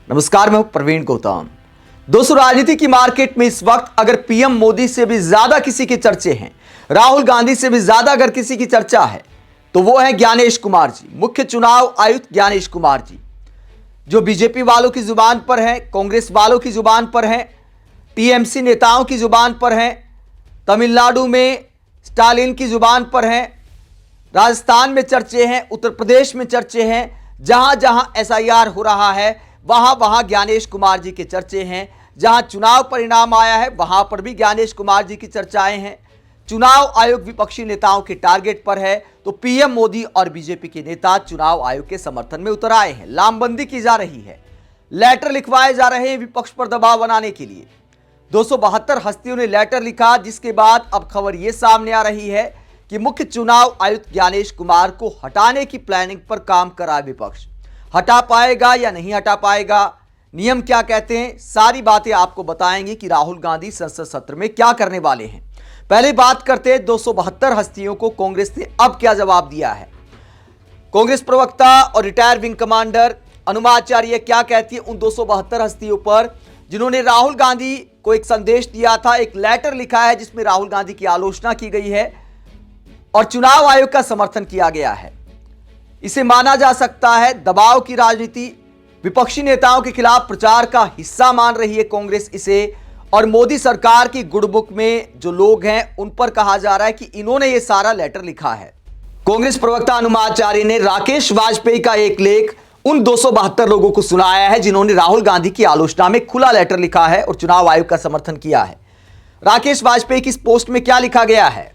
नमस्कार, मैं हूं प्रवीण गौतम। दोस्तों, राजनीति की मार्केट में इस वक्त अगर पीएम मोदी से भी ज्यादा किसी के चर्चे हैं, राहुल गांधी से भी ज्यादा अगर किसी की चर्चा है, तो वो है ज्ञानेश कुमार जी, मुख्य चुनाव आयुक्त ज्ञानेश कुमार जी, जो बीजेपी वालों की जुबान पर है, कांग्रेस वालों की जुबान पर है, टीएमसी नेताओं की जुबान पर है, तमिलनाडु में स्टालिन की जुबान पर है, राजस्थान में चर्चे हैं, उत्तर प्रदेश में चर्चे हैं, जहां जहां एसआईआर हो रहा है वहां वहां ज्ञानेश कुमार जी के चर्चे हैं। जहां चुनाव परिणाम आया है वहां पर भी ज्ञानेश कुमार जी की चर्चाएं हैं। चुनाव आयोग विपक्षी नेताओं के टारगेट पर है, तो पीएम मोदी और बीजेपी के नेता चुनाव आयोग के समर्थन में उतर आए हैं। लामबंदी की जा रही है, लेटर लिखवाए जा रहे हैं विपक्ष पर दबाव बनाने के लिए। 272 हस्तियों ने लेटर लिखा, जिसके बाद अब खबर यह सामने आ रही है कि मुख्य चुनाव आयुक्त ज्ञानेश कुमार को हटाने की प्लानिंग पर काम कर रहा है विपक्ष। हटा पाएगा या नहीं हटा पाएगा, नियम क्या कहते हैं, सारी बातें आपको बताएंगे कि राहुल गांधी संसद सत्र में क्या करने वाले हैं। पहले बात करते हैं 272 हस्तियों को कांग्रेस ने अब क्या जवाब दिया है। कांग्रेस प्रवक्ता और रिटायर्ड विंग कमांडर अनुमा आचार्य क्या कहती है उन 272 हस्तियों पर जिन्होंने राहुल गांधी को एक संदेश दिया था, एक लेटर लिखा है जिसमें राहुल गांधी की आलोचना की गई है और चुनाव आयोग का समर्थन किया गया है। इसे माना जा सकता है दबाव की राजनीति, विपक्षी नेताओं के खिलाफ प्रचार का हिस्सा मान रही है कांग्रेस इसे, और मोदी सरकार की गुड बुक में जो लोग हैं उन पर कहा जा रहा है कि इन्होंने ये सारा लेटर लिखा है। कांग्रेस प्रवक्ता अनुमा आचार्य ने राकेश वाजपेयी का एक लेख उन 272 लोगों को सुनाया है जिन्होंने राहुल गांधी की आलोचना में खुला लेटर लिखा है और चुनाव आयोग का समर्थन किया है। राकेश वाजपेयी की इस पोस्ट में क्या लिखा गया है?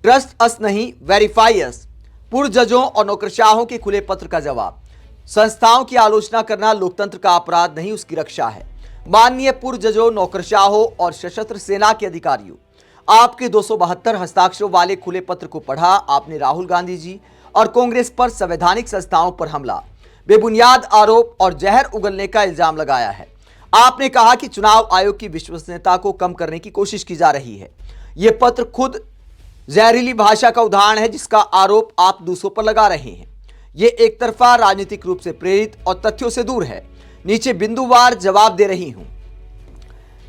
ट्रस्ट अस नहीं, वेरीफाई अस। पूर्व जजों और नौकरशाहों के खुले पत्र का जवाब। संस्थाओं की आलोचना करना लोकतंत्र का अपराध नहीं, उसकी रक्षा है। माननीय पूर्व जजों, नौकरशाहों और सशस्त्र सेना के अधिकारियों, आपके 272 हस्ताक्षरों वाले खुले पत्र को पढ़ा। आपने राहुल गांधी जी और कांग्रेस पर संवैधानिक संस्थाओं पर हमला, बेबुनियाद आरोप और जहर उगलने का इल्जाम लगाया है। आपने कहा कि चुनाव आयोग की विश्वसनीयता को कम करने की कोशिश की जा रही है। यह पत्र खुद जहरीली भाषा का उदाहरण है जिसका आरोप आप दूसरों पर लगा रहे हैं। यह एक तरफा, राजनीतिक रूप से प्रेरित और तथ्यों से दूर है। नीचे बिंदुवार जवाब दे रही हूं।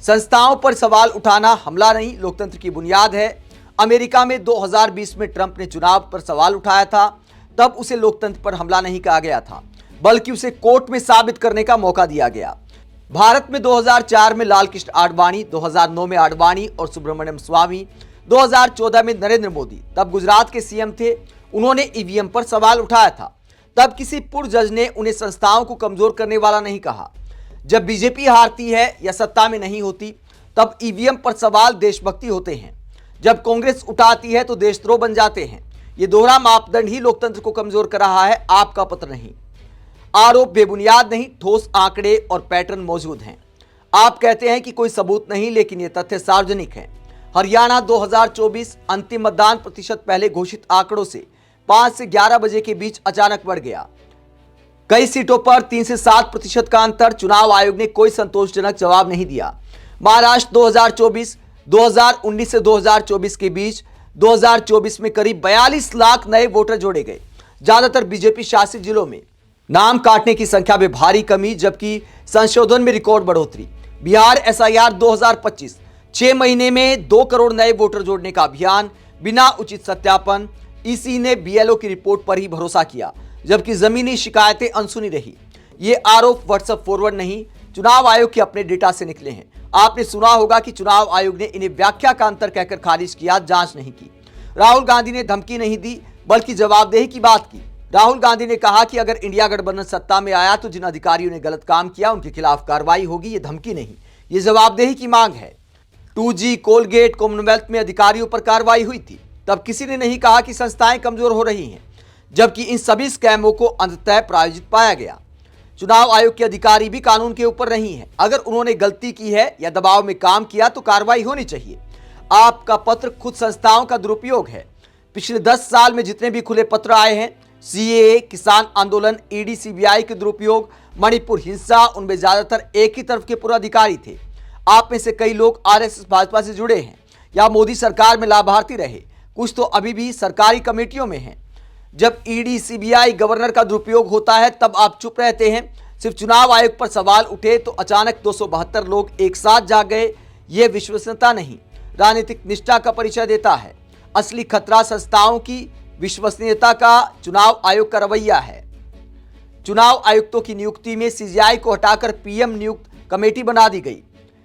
संस्थाओं पर सवाल उठाना हमला नहीं, लोकतंत्र की बुनियाद है। अमेरिका में 2020 में ट्रंप ने चुनाव पर सवाल उठाया था, तब उसे लोकतंत्र पर हमला नहीं कहा गया था, बल्कि उसे कोर्ट में साबित करने का मौका दिया गया। भारत में 2004 में लाल कृष्ण आडवाणी, 2009 में आडवाणी और सुब्रमण्यम स्वामी, 2014 में नरेंद्र मोदी तब गुजरात के सीएम थे, उन्होंने ईवीएम पर सवाल उठाया था। तब किसी पूर्व जज ने उन्हें संस्थाओं को कमजोर करने वाला नहीं कहा। जब बीजेपी हारती है या सत्ता में नहीं होती तब ईवीएम पर सवाल देशभक्ति होते हैं, जब कांग्रेस उठाती है तो देशद्रोह बन जाते हैं। ये दोहरा मापदंड ही लोकतंत्र को कमजोर कर रहा है, आपका पत्र नहीं। आरोप बेबुनियाद नहीं, ठोस आंकड़े और पैटर्न मौजूद हैं। आप कहते हैं कि कोई सबूत नहीं, लेकिन ये तथ्य सार्वजनिक है। हरियाणा 2024 अंतिम मतदान प्रतिशत पहले घोषित आंकड़ों से 5 से 11 बजे के बीच अचानक बढ़ गया। कई सीटों पर 3 से 7% का अंतर। चुनाव आयोग ने कोई संतोषजनक जवाब नहीं दिया। महाराष्ट्र 2024, 2019 से 2024 के बीच 2024 में करीब 42 लाख नए वोटर जोड़े गए। ज्यादातर बीजेपी शासित जिलों में नाम काटने की संख्या में भारी कमी, जबकि संशोधन में रिकॉर्ड बढ़ोतरी। बिहार एसआईआर 2025, 6 महीने में 2 करोड़ नए वोटर जोड़ने का अभियान बिना उचित सत्यापन। ईसी ने बीएलओ की रिपोर्ट पर ही भरोसा किया, जबकि जमीनी शिकायतें अनसुनी रही। ये आरोप व्हाट्सएप फॉरवर्ड नहीं, चुनाव आयोग के अपने डेटा से निकले हैं। आपने सुना होगा कि चुनाव आयोग ने इन्हें व्याख्या का अंतर कहकर खारिज किया, जांच नहीं की। राहुल गांधी ने धमकी नहीं दी, बल्कि जवाबदेही की बात की। राहुल गांधी ने कहा कि अगर इंडिया गठबंधन सत्ता में आया तो जिन अधिकारियों ने गलत काम किया उनके खिलाफ कार्रवाई होगी। ये धमकी नहीं, ये जवाबदेही की मांग है। 2G, कोलगेट, कॉमनवेल्थ में अधिकारियों पर कार्रवाई हुई थी, तब किसी ने नहीं कहा कि संस्थाएं कमजोर हो रही हैं, जबकि इन सभी स्कैमों को अंततः प्रायोजित पाया गया। चुनाव आयोग के अधिकारी भी कानून के ऊपर नहीं है। अगर उन्होंने गलती की है या दबाव में काम किया तो कार्रवाई होनी चाहिए। आपका पत्र खुद संस्थाओं का दुरुपयोग है। पिछले 10 साल में जितने भी खुले पत्र आए हैं, सीएए, किसान आंदोलन, ईडी, सीबीआई के दुरुपयोग, मणिपुर हिंसा, उनमें ज्यादातर एक ही तरफ के पूर्व अधिकारी थे। आप में से कई लोग आरएसएस भाजपा से जुड़े हैं या मोदी सरकार में लाभार्थी रहे, कुछ तो अभी भी सरकारी कमेटियों में हैं। जब ईडी, सीबीआई, गवर्नर का दुरुपयोग होता है तब आप चुप रहते हैं, सिर्फ चुनाव आयोग पर सवाल उठे तो अचानक 272 लोग एक साथ जाग गए, यह विश्वसनीयता नहीं, राजनीतिक निष्ठा का परिचय देता है। असली खतरा संस्थाओं की विश्वसनीयता का चुनाव आयोग का रवैया है। चुनाव आयुक्तों की नियुक्ति में सीजीआई को हटाकर पीएम नियुक्त कमेटी बना दी गई।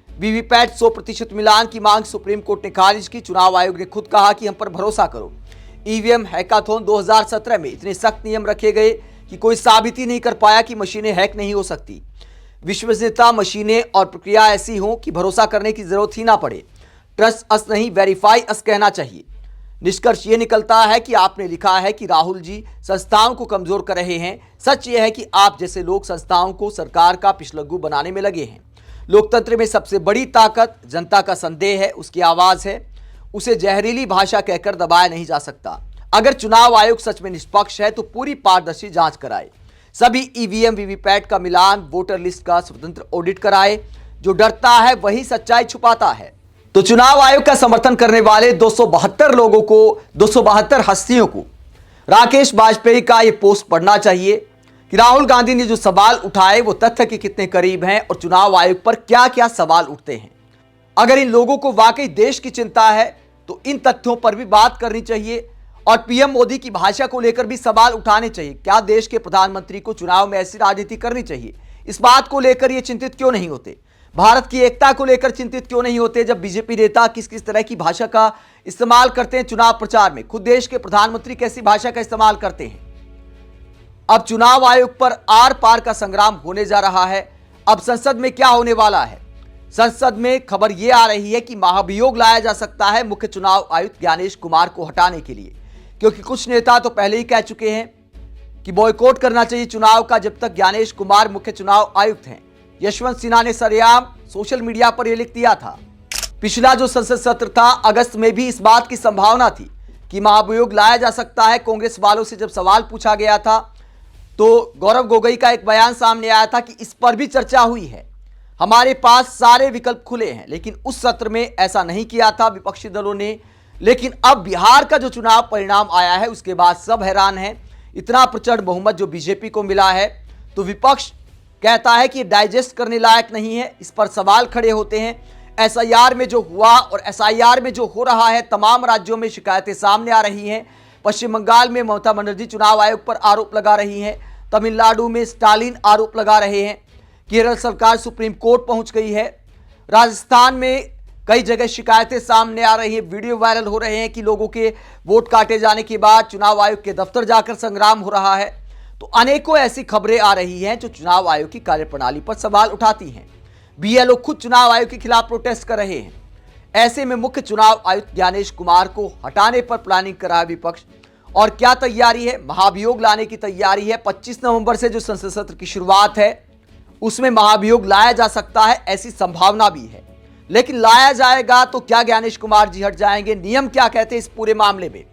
वीवीपैट 100% मिलान की मांग सुप्रीम कोर्ट ने खारिज की। चुनाव आयोग ने खुद कहा कि हम पर भरोसा करो। ईवीएम हैकाथॉन 2017 में इतने सख्त नियम रखे गए कि कोई साबित ही नहीं कर पाया कि मशीनें हैक नहीं हो सकती। विश्वसनीयता मशीनें और प्रक्रिया ऐसी हो कि भरोसा करने की जरूरत ही ना पड़े। ट्रस्ट अस नहीं, वेरीफाई अस कहना चाहिए। निष्कर्ष ये निकलता है कि आपने लिखा है कि राहुल जी संस्थाओं को कमजोर कर रहे हैं। सच यह है कि आप जैसे लोग संस्थाओं को सरकार का पिछलग्गू बनाने में लगे हैं। लोकतंत्र में सबसे बड़ी ताकत जनता का संदेह है, उसकी आवाज है। उसे जहरीली भाषा कहकर दबाया नहीं जा सकता। अगर चुनाव आयोग सच में निष्पक्ष है तो पूरी पारदर्शी जांच कराए, सभी ईवीएम वीवीपैट का मिलान, वोटर लिस्ट का स्वतंत्र ऑडिट कराए। जो डरता है वही सच्चाई छुपाता है। तो चुनाव आयोग का समर्थन करने वाले 272 लोगों को, 272 हस्तियों को राकेश वाजपेयी का यह पोस्ट पढ़ना चाहिए कि राहुल गांधी ने जो सवाल उठाए वो तथ्य के कितने करीब हैं और चुनाव आयोग पर क्या क्या सवाल उठते हैं। अगर इन लोगों को वाकई देश की चिंता है तो इन तथ्यों पर भी बात करनी चाहिए और पीएम मोदी की भाषा को लेकर भी सवाल उठाने चाहिए। क्या देश के प्रधानमंत्री को चुनाव में ऐसी राजनीति करनी चाहिए? इस बात को लेकर ये चिंतित क्यों नहीं होते? भारत की एकता को लेकर चिंतित क्यों नहीं होते जब बीजेपी नेता किस किस तरह की भाषा का इस्तेमाल करते हैं चुनाव प्रचार में? खुद देश के प्रधानमंत्री कैसी भाषा का इस्तेमाल करते हैं? अब चुनाव आयोग पर आर पार का संग्राम होने जा रहा है। अब संसद में क्या होने वाला है? संसद में खबर यह आ रही है कि महाभियोग लाया जा सकता है मुख्य चुनाव आयुक्त ज्ञानेश कुमार को हटाने के लिए, क्योंकि कुछ नेता तो पहले ही कह चुके हैं कि बॉयकॉट करना चाहिए चुनाव का जब तक ज्ञानेश कुमार मुख्य चुनाव आयुक्त हैं। यशवंत सिन्हा ने सरेआम सोशल मीडिया पर यह लिख दिया था। पिछला जो संसद सत्र था अगस्त में भी इस बात की संभावना थी कि महाभियोग लाया जा सकता है। कांग्रेस वालों से जब सवाल पूछा गया था तो गौरव गोगोई का एक बयान सामने आया था कि इस पर भी चर्चा हुई है, हमारे पास सारे विकल्प खुले हैं। लेकिन उस सत्र में ऐसा नहीं किया था विपक्षी दलों ने। लेकिन अब बिहार का जो चुनाव परिणाम आया है उसके बाद सब हैरान हैं। इतना प्रचंड बहुमत जो बीजेपी को मिला है तो विपक्ष कहता है कि ये डाइजेस्ट करने लायक नहीं है। इस पर सवाल खड़े होते हैं। एसआईआर में जो हुआ और एसआईआर में जो हो रहा है, तमाम राज्यों में शिकायतें सामने आ रही हैं। पश्चिम बंगाल में ममता बनर्जी चुनाव आयोग पर आरोप लगा रही हैं, तमिलनाडु में स्टालिन आरोप लगा रहे हैं, केरल सरकार सुप्रीम कोर्ट पहुंच गई है, राजस्थान में कई जगह शिकायतें सामने आ रही हैं, वीडियो वायरल हो रहे हैं कि लोगों के वोट काटे जाने के बाद चुनाव आयोग के दफ्तर जाकर संग्राम हो रहा है। तो अनेकों ऐसी खबरें आ रही हैं जो चुनाव आयोग की कार्यप्रणाली पर सवाल उठाती हैं। बीएलओ खुद चुनाव आयोग के खिलाफ प्रोटेस्ट कर रहे हैं। ऐसे में मुख्य चुनाव आयुक्त ज्ञानेश कुमार को हटाने पर प्लानिंग कर रहा है विपक्ष। और क्या तैयारी है? महाभियोग लाने की तैयारी है। 25 नवंबर से जो संसद सत्र की शुरुआत है उसमें महाभियोग लाया जा सकता है, ऐसी संभावना भी है। लेकिन लाया जाएगा तो क्या ज्ञानेश कुमार जी हट जाएंगे? नियम क्या कहते हैं इस पूरे मामले में?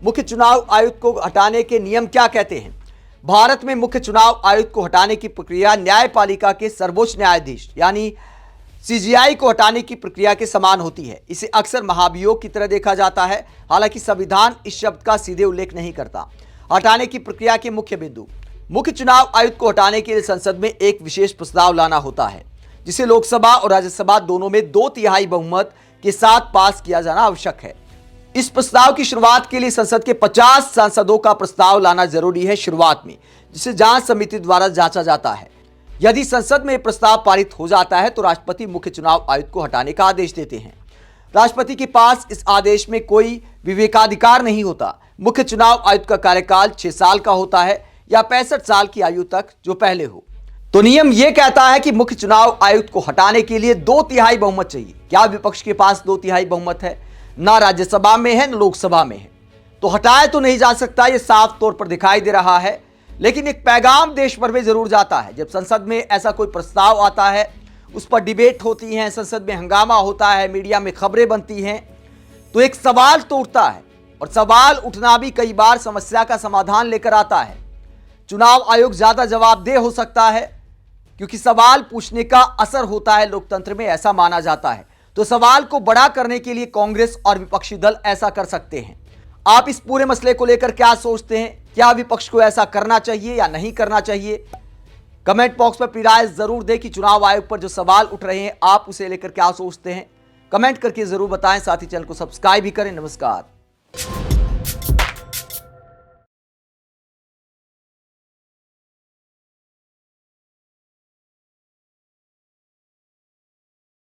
मुख्य चुनाव आयुक्त को हटाने के नियम क्या कहते हैं? भारत में मुख्य चुनाव आयुक्त को हटाने की प्रक्रिया न्यायपालिका के सर्वोच्च न्यायाधीश यानी सीजीआई को हटाने की प्रक्रिया के समान होती है। इसे अक्सर महाभियोग की तरह देखा जाता है। हालांकि संविधान इस शब्द का सीधे उल्लेख नहीं करता। हटाने की प्रक्रिया के मुख्य बिंदु: मुख्य चुनाव आयुक्त को हटाने के लिए संसद में एक विशेष प्रस्ताव लाना होता है जिसे लोकसभा और राज्यसभा दोनों में 2/3 बहुमत के साथ पास किया जाना आवश्यक है। इस प्रस्ताव की शुरुआत के लिए संसद के 50 सांसदों का प्रस्ताव लाना जरूरी है शुरुआत में, जिसे जांच समिति द्वारा जांचा जाता है। यदि संसद में प्रस्ताव पारित हो जाता है तो राष्ट्रपति मुख्य चुनाव आयुक्त को हटाने का आदेश देते हैं। राष्ट्रपति के पास इस आदेश में कोई विवेकाधिकार नहीं होता। मुख्य चुनाव आयुक्त का कार्यकाल 6 साल का होता है या 65 साल की आयु तक जो पहले हो। तो नियम यह कहता है कि मुख्य चुनाव आयुक्त को हटाने के लिए 2/3 बहुमत चाहिए। क्या विपक्ष के पास 2/3 बहुमत है? ना राज्यसभा में है न लोकसभा में है, तो हटाया तो नहीं जा सकता, यह साफ तौर पर दिखाई दे रहा है। लेकिन एक पैगाम देश भर में जरूर जाता है। जब संसद में ऐसा कोई प्रस्ताव आता है, उस पर डिबेट होती है, संसद में हंगामा होता है, मीडिया में खबरें बनती हैं, तो एक सवाल तो उठता है और सवाल उठना भी कई बार समस्या का समाधान लेकर आता है। चुनाव आयोग ज्यादा जवाबदेह हो सकता है क्योंकि सवाल पूछने का असर होता है लोकतंत्र में, ऐसा माना जाता है। तो सवाल को बड़ा करने के लिए कांग्रेस और विपक्षी दल ऐसा कर सकते हैं। आप इस पूरे मसले को लेकर क्या सोचते हैं? क्या विपक्ष को ऐसा करना चाहिए या नहीं करना चाहिए? कमेंट बॉक्स में अपनी राय जरूर दें कि चुनाव आयोग पर जो सवाल उठ रहे हैं आप उसे लेकर क्या सोचते हैं। कमेंट करके जरूर बताएं, साथ ही चैनल को सब्सक्राइब भी करें। नमस्कार।